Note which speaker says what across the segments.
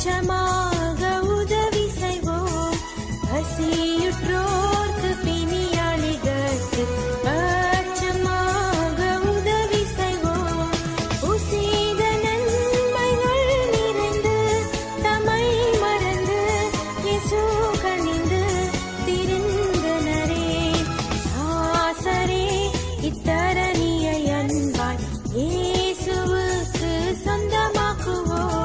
Speaker 1: அச்சமாக உதவி செய்வோம். பசியுற்றோர்க்கு பிணியாளிகளுக்கு அச்சமாக உதவி செய்வோம். உசேத நன்மைகள் நிறைந்து தம்மை மறந்து இயேசு கனிந்து திரிந்தனரே. ஆசரே இத்தரணியை அன்பாய் இயேசுவுக்கு சொந்தமாக்குவோம்.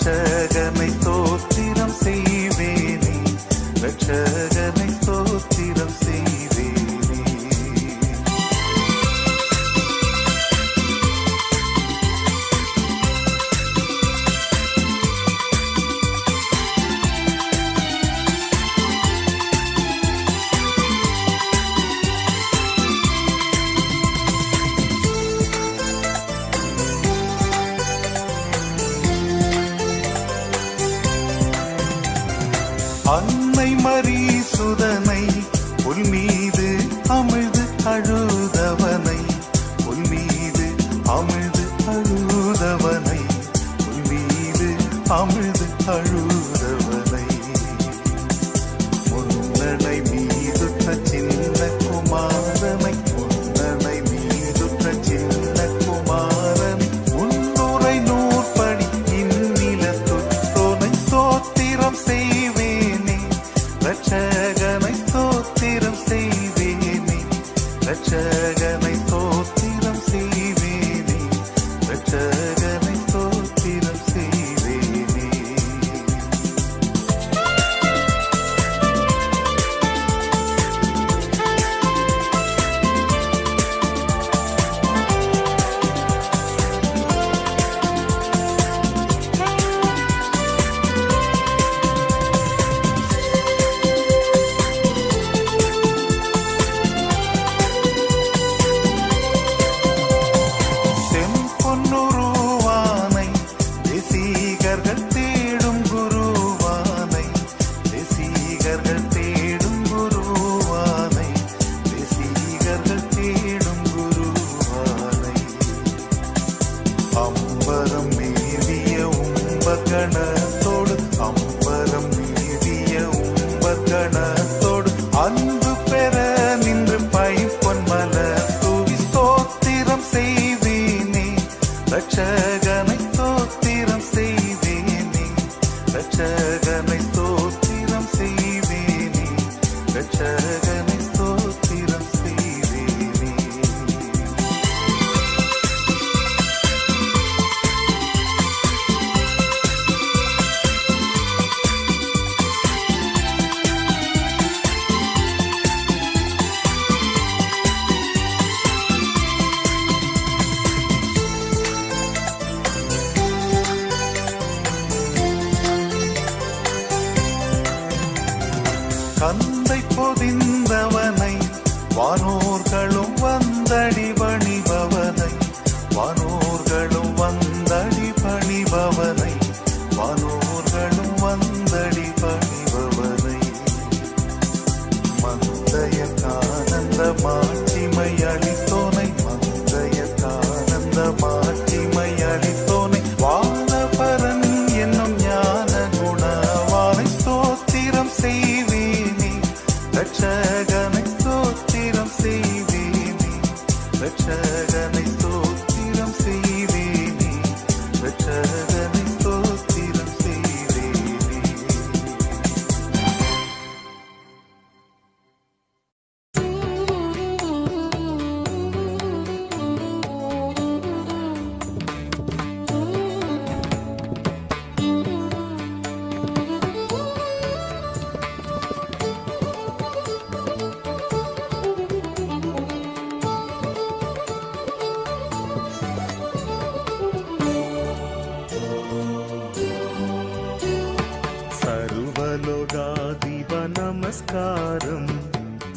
Speaker 2: ரட்சகனை ஸ்தோத்திரம் செய்வேனே, ரட்சகனை ஸ்தோத்திரம் செய்வேனே. அன்னை மரி சுதனை புல் மீது அமிழ்து அழுதவனை, புல் மீது அமிழ்து அழுதவனை, புல் மீது அமிழ்து அழுதவனை, முன்னனை மீதுற்ற சின்ன குமாரனை, முன்னனை மீதுற்ற சின்ன குமாரனை, முன்னுரை நூற்படி இந்நிலத்துற்றோனை ஸ்தோத்திரம் செய்வேனே, ரட்சகனை ஸ்தோத்திரம் செய்வேனே, ரட்சகனை ஸ்தோத்திரம் செய்வேனே, ரட்சகனை ஸ்தோத்திரம் செய்வேனே. செம்பொன்னுருவானை தேசீகர்கள் தேடும் குருவானை, தேசீகர்கள் தேடும் குருவானை, தேசீகர்கள் தேடும் குருவானை, அம்பரம் மேவிய உம்பகணத்தோடு, அம்பரம் மேவிய உம்பகணத்தோடு அன்பு பெற நின்று பைம்பொன் மலர் தூவி ஸ்தோத்திரம் செய்வேனே, ரட்சகனை ஸ்தோத்திரம் செய்வேனே, ரட்சகனை ஸ்தோத்திரம் செய்வேனே, ரட்சகனை ஸ்தோத்திரம் செய்வேனே. கந்தை பொதிந்தவனை வானோர்களும் வந்தடி பணிபவனை, வானோர்களும் வந்தடி பணிபவனை, வானோர்களும் வந்தடி பணிபவனை, மந்தைய கானந்த மாட்சிமை அளித்தோனை, மந்தைய கானந்த மாட்சிமை அளித்தோனை, வானபரன் என்னும் ஞான குணவானை ஸ்தோத்திரம் செய்வேனே, ரட்சகனை ஸ்தோத்திரம் செய்வேனே, ரட்சகனை ஸ்தோத்திரம் செய்வேனே, ரட்சகனை ஸ்தோத்திரம் செய்வேனே. சர்வலோகாதிப நமஸ்காரம்,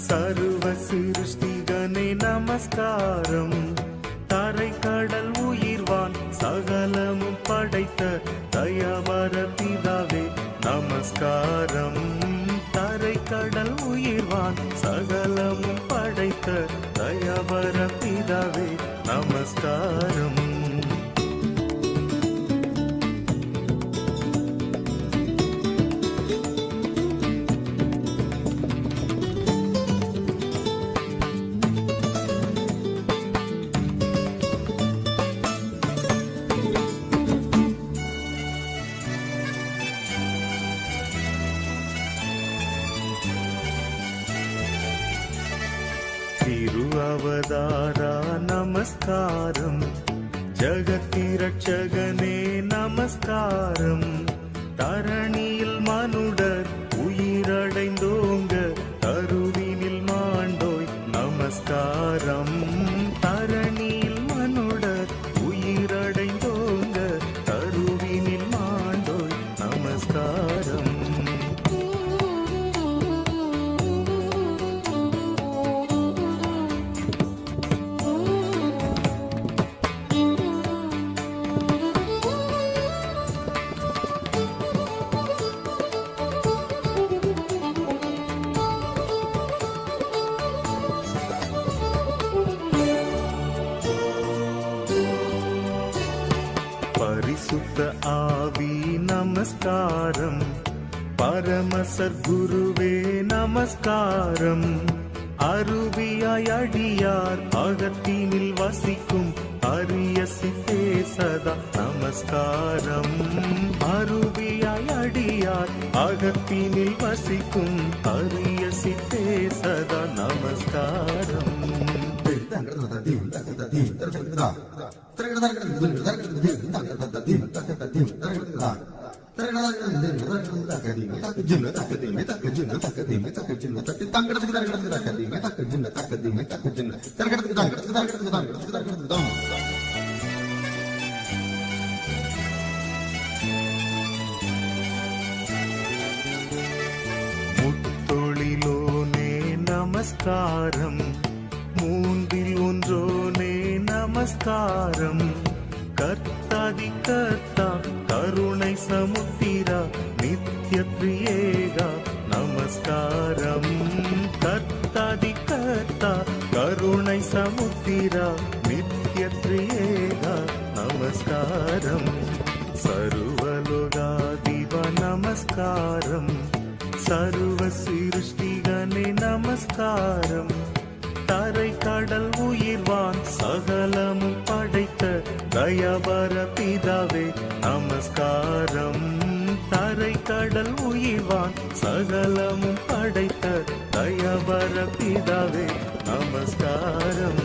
Speaker 2: சர்வ சிருஷ்டிகனே நமஸ்காரம், தரை கடல் உயிர்வான் சகலமும் படைத்த தயவர பிதாவே நமஸ்காரம், தரை கடல் உயிர்வான் சகலமும் படைத்த தயவர பிதாவே நமஸ்காரம். திருஅவதாரா நமஸ்காரம், ஜகத்திரட்சகனே நமஸ்காரம். தரணியில் மனுடர் உயிரடைந்தோங்க கருவினில் மாண்டோய் நமஸ்காரம். தரணியில் மனுடர் உயிரடைந்தோங்க கருவினில் மாண்டோய் நமஸ்காரம். பரிசுத்த ஆவி நமஸ்காரம். பரமசர் குருவே நமஸ்காரம். அருவியாய் அடியார் அகத்தினில் வசிக்கும் அரிய சித்தே சதா நமஸ்காரம். அருவியாய் அடியார் அகத்தினில் வசிக்கும் அரிய சித்தே சதா நமஸ்காரம். முத்தொழிலோனே நமஸ்காரம். மூன்றில் ஒன்றோனே நமஸ்காரம். கர்த்தாதி கர்த்தா கருணை சமுத்திரா நித்ய பிரியேகா நமஸ்காரம். கர்த்தாதி கர்த்தா கருணை சமுத்திரா நித்ய பிரியேகா நமஸ்காரம். சர்வலோகாதிப நமஸ்காரம். சர்வ சிருஷ்டிகனே நமஸ்காரம். தரை கடல் உயிர்வான் சகலமும் படைத்த தயபர பிதாவே நமஸ்காரம். தரை கடல் உயிர்வான் சகலமும் படைத்த தயபர பிதாவே நமஸ்காரம்.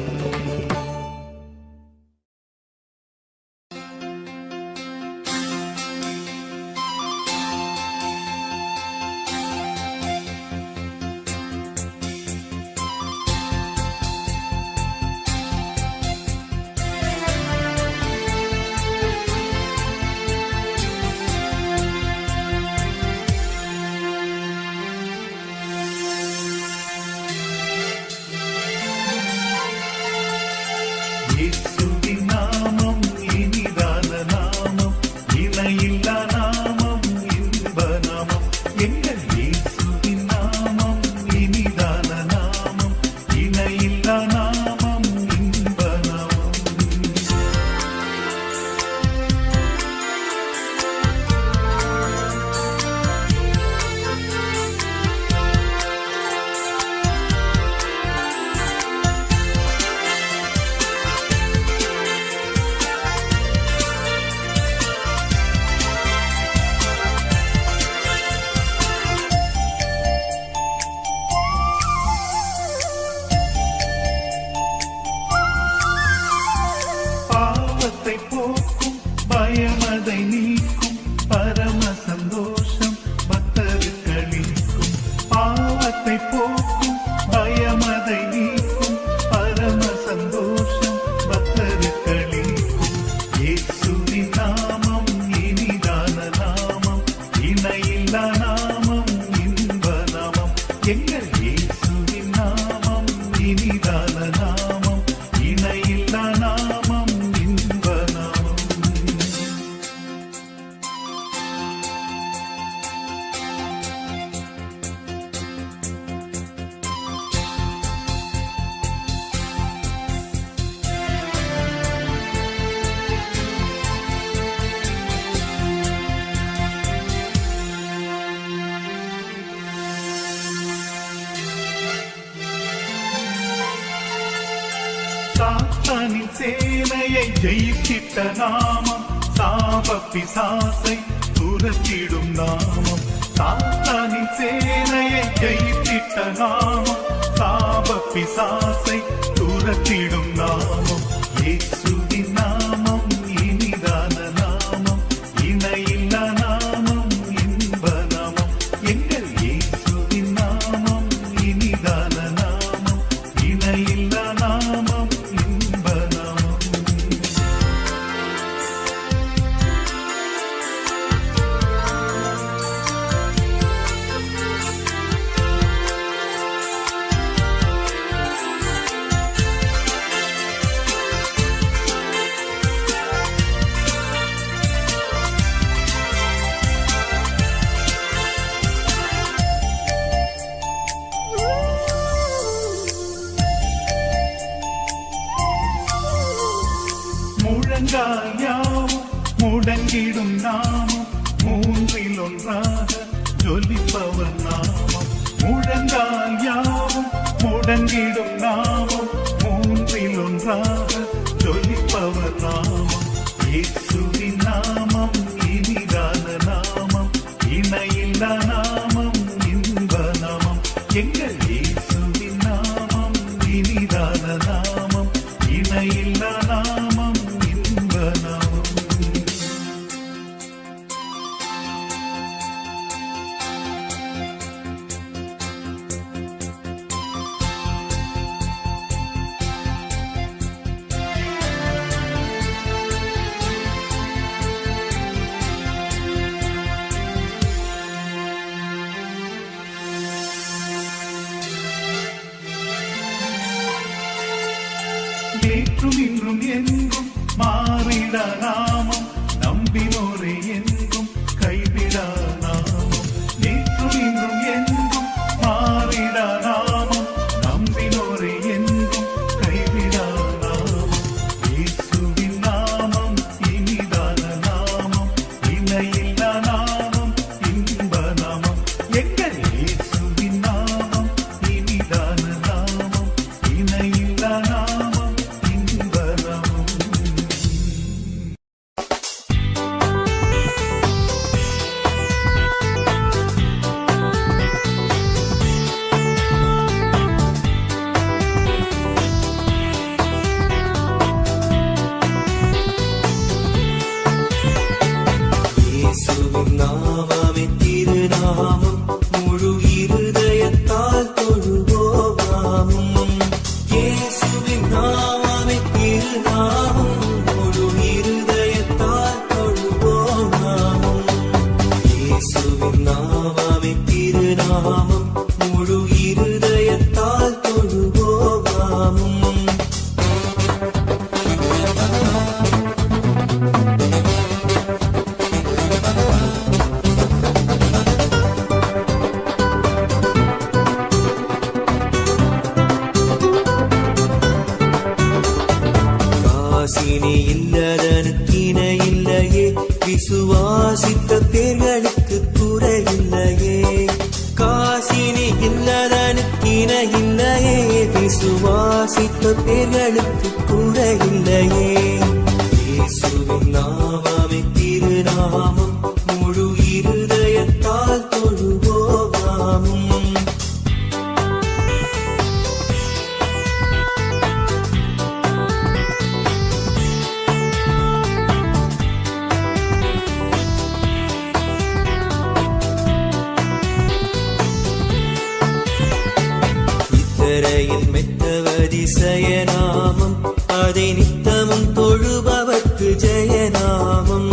Speaker 2: இயேசுவின் நாமம் இனிதான நாமம், இணையில்லா நாமம், இன்ப நாமம். எங்கள் இயேசுவின் நாமம் இனிதான நாமம், இணையில்லா நாமம், இன்ப நாமம். பாவத்தை போக்கும் பயமதை நீக்கும் பரம சந்தோஷம் பக்தருக்களிக்கும். பாவத்தை போக்கும் பயமதை நீக்கும் பரம சந்தோஷம் பக்தருக்களிக்கும். இயேசுவின் நாமம் இனிதான நாமம், இணையில்லா நாமம், இன்ப நாமம். எங்கள் இயேசுவின் நாமம் இனிதான நாமம், இணையில்லா நாமம், இன்ப நாமம். சாத்தானின் சேனையை ஜெயித்திட்ட நாமம், சாப பிசாசை துரத்திடும் நாமம். சாத்தானின் சேனையை ஜெயித்திட்ட நாமம், சாப பிசாசை துரத்திடும் நாமம். இயேசுவின் நாமம் இணையில்லா நாமம் இன்ப நாமம். முழங்கால் யாவும் முடங்கிடும் நாமம், மூன்றில் ஒன்றாக ஜொலிப்பவர் நாமம். முழங்கால் யாவும் முடங்கிடும் நாமம், மூன்றில் ஒன்றாக ஜொலிப்பவர் நாமம். இயேசுவின் நாமம் இனிதான நாமம், இணையில்லா நாமம் இன்ப நாமம். எங்கள் இயேசுவின் நாமம் இனிதான நாமம், இணையில்லா நாமம் இன்ப நாமம். நேற்றும் இன்றும் என்றும் மாறிட நாமம், நம்பினோரே என்றும் கைவிடா நாமம். நேற்றும் இன்றும் என்றும் மாறிட நாமம், நம்பினோரே என்றும் கைவிடா நாமம். இயேசுவின் நாமம் இனிதான நாமம், இணையில்லா நாமம் இன்ப நாமம். எங்கள் இயேசுவின் நாமம் இனிதான நாமம், இணையில்லா நாமம் இன்ப நாமம்.
Speaker 3: இயேசுவின் நாமமே திருநாமம், முழு இருதயத்தால் தொழுவோம் நாமும். இயேசுவின் நாமமே திருநாமம், முழு இருதயத்தால் தொழுவோம் நாமும். இயேசுவின் நாமமே திருநாமம், முழு இருதயத்தால் தொழுவோம் நாமும். காசினி இல்லதனுக்கின இல்லையே, விசுவாசித்த பேர்களுக்கு குறையில்லையே. காசினி இல்லதனுக்கின இல்லையே, விசுவாசித்த பேர்களுக்கு குறையில்லையே. இயேசுவின் நாமமே திருநாமம், முழு இருதயத்தால் தொழுவோம் நாமும். இத்தரையில் மெத்தவதிசயநாமம், அதை நித்தமும் தொழுபவர்க்கு ஜெயநாமம்.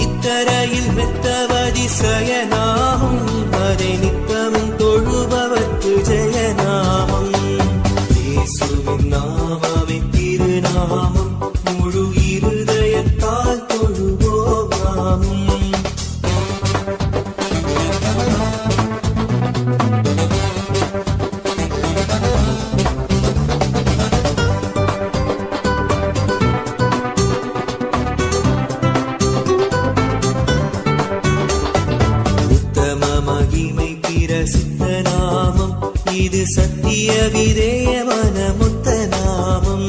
Speaker 3: இத்தரையில் மெத்தவதிசயநாமம், அதை நித்தமும் தொழுபவர்க்கு ஜெயநாமம். இயேசுவின் நாமமே திருநாமம், முழு இருதயத்தால் தொழுவோம் நாமும். மகிமை பிரசித்த நாமம், இது சத்திய விதேயமான முத்த நாமம்.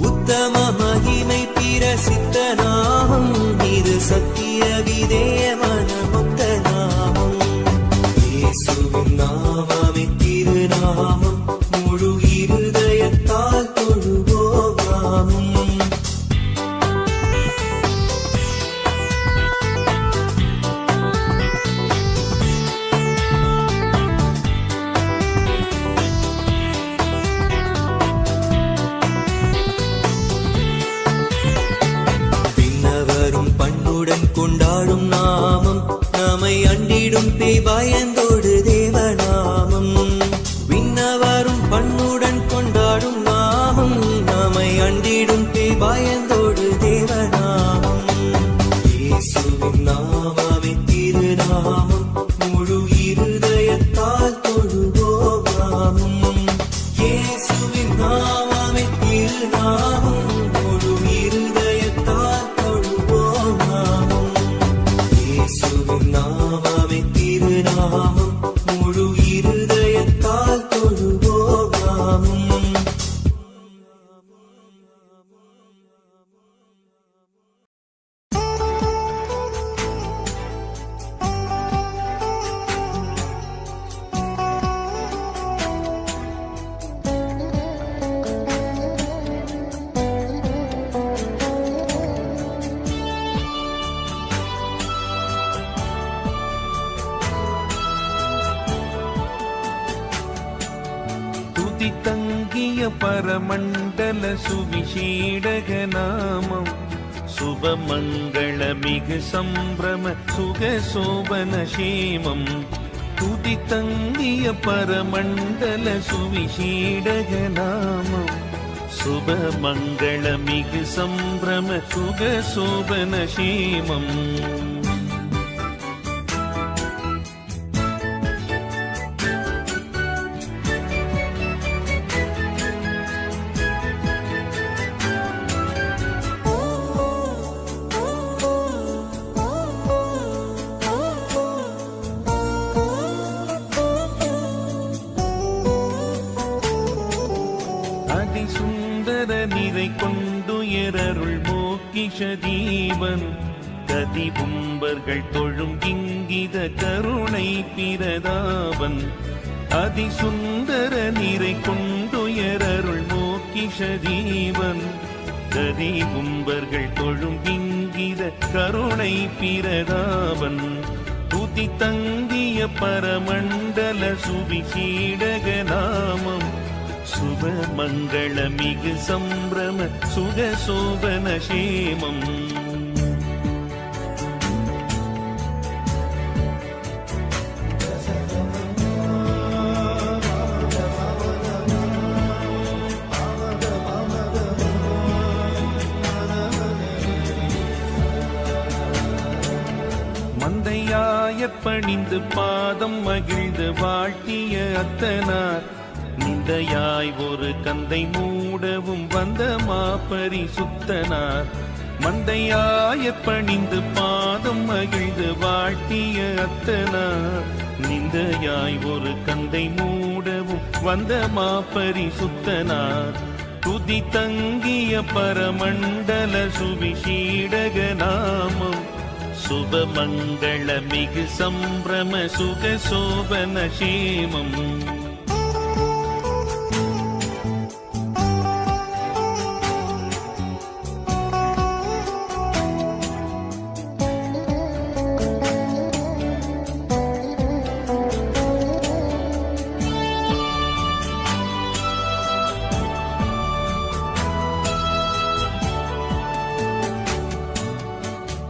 Speaker 3: உத்தம மகிமை பிரசித்த நாமம், இது சத்திய விதேயமான முத்த நாமம். இயேசுவின் நாமமே திருநாமம், முழு இருதயத்தால் தொழுவோம் நாமும். பண்புடன் கொண்டாடும் நாமம், நம்மை அண்டிடும் பேய் பயந்தோடு தேவநாமம். விண்ணவரும் பண்புடன் கொண்டாடும் நாமம், நம்மை அண்டிடும் பேய் பயந்தோடு தேவநாமம். இயேசுவின் நாமமே திருநாமம், முழு இருதயத்தால் தொழுவோம் நாமம். இயேசுவின் நாமமே திருநாமம், முழு இருதயத்தால் தொழுவோம் நாமம். இயேசுவின் நாமமே திருநாமம், முழு இருதயத்தால் தொழுவோம் நாமம்.
Speaker 4: துதி தங்கிய பரமண்டல சுவிசேடக நாமம், சுபமங்கள மிகு சம்பிரம சுக சோபன சேமம். துதி தங்கிய பரமண்டல சுவிசேடக நாமம், சுபமங்கள மிகு சம்பிரம சுக சோபன சேமம். அதிசுந்தர நிறை கொண்டுயரருள் மோக்கிஷ தீபன், கதிபும்பர்கள் தொழும் இங்கித கருணை பிரதாபன். அதிசுந்தர நிறை கொண்டுயரருள் மோக்கிஷ தீபன், கதிபும்பர்கள் தொழும் இங்கித கருணை பிரதாபன். துதி தங்கிய பரமண்டல சுவிசேடக நாமம், சுபமங்கள மிகு சம்பிரம சுக சோபன சேமம். மந்தையாய பணிந்து பாதம் மகிழ்ந்து வாழ்த்திய அத்தனார், நிந்தையாய் ஒரு கந்தை மூடவும் வந்த மாபரிசுத்தனார். மந்தையாய பணிந்து பாதம் மகிழ்ந்து வாழ்த்திய அத்தனார், நிந்தையாய் ஒரு கந்தை மூடவும் வந்த மாபரிசுத்தனார். துதி தங்கிய பரமண்டல சுவிசேடக நாமம், சுபமங்கள மிகு சம்பிரம சுக சோபன சேமம்.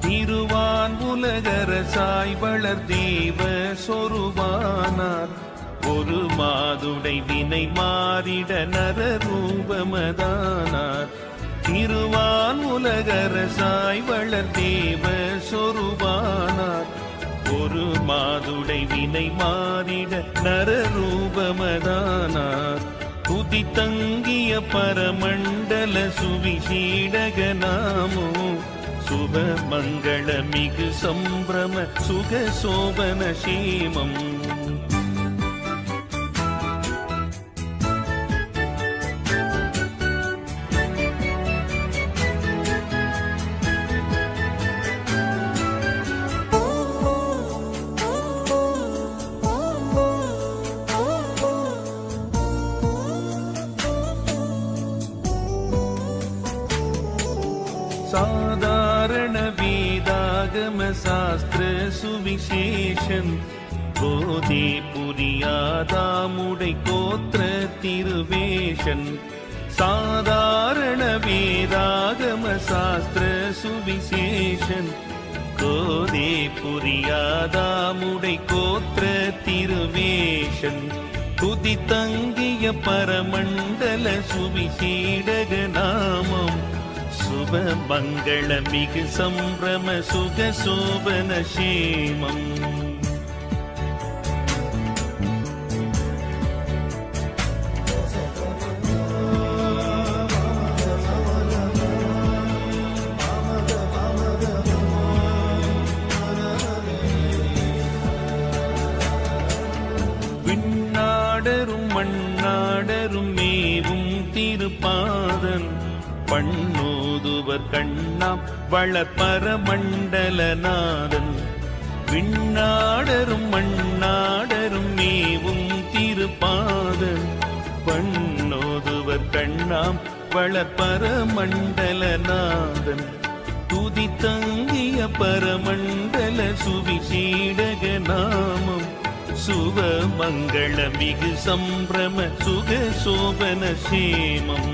Speaker 4: திருவான் உலகரசாய் வளர் தேவ சொருவானார், ஒரு மாதுடை வினை மாறிட நர ரூபமதானார். திருவான் உலகரசாய் வளர் தேவ சொருவானார், ஒரு மாதுடை வினை மாறிட நர ரூபமதானார். துதி தங்கிய பரமண்டல சுவிசேடக நாமோ, சுபமங்கள மிகு சம்பிரம சுக சோபன சேமம். சாதாரண வேதாகம சாஸ்திர சுவிசேஷன், போதே புரியாதாமுடை கோத்திர திருவேஷன். சாதாரண வேதாகம சாஸ்திர சுவிசேஷன், போதே புரியாதாமுடை கோத்திர திருவேஷன் துதி தங்கிய பரமண்டல சுவிசீடக நாமம் சுப மங்கள மிகு சம்பிரம சுக சோபன சேமம் விண்ணாடரும் மண்ணாடரும் மேவும் திருப்பாதன் பண்ணோதுவர் கண்ணாம் வளப்பர மண்டலநாதன் விண்ணாடரும் மண்ணாடரும் மேவும் திருப்பாதன் பண்ணோதுவர் கண்ணாம் வளப்பர மண்டலநாதன் துதி தங்கிய பரமண்டல சுவிசீடக நாமம் சுப மங்கள மிகு சம்பிரம சுக சோபன சேமம்